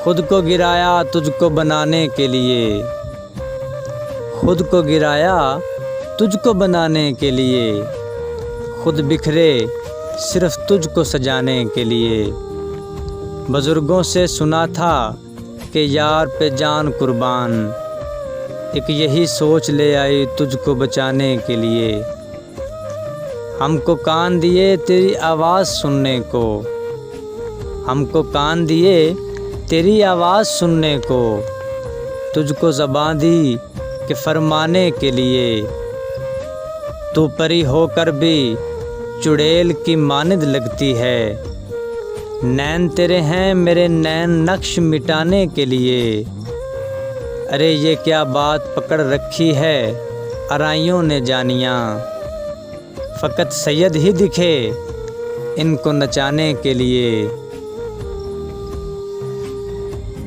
खुद को गिराया तुझको बनाने के लिए, खुद को गिराया तुझको बनाने के लिए, खुद बिखरे सिर्फ तुझको सजाने के लिए। बुजुर्गों से सुना था कि यार पे जान कुर्बान, एक यही सोच ले आई तुझको बचाने के लिए। हमको कान दिए तेरी आवाज़ सुनने को, हमको कान दिए तेरी आवाज़ सुनने को, तुझको ज़बां दी कि फरमाने के लिए। तू परी होकर भी चुड़ैल की मानिंद लगती है, नैन तेरे हैं मेरे नैन नक्श मिटाने के लिए। अरे ये क्या बात पकड़ रखी है अराइयों ने जानियाँ, फ़कत सैयद ही दिखे इनको नचाने के लिए।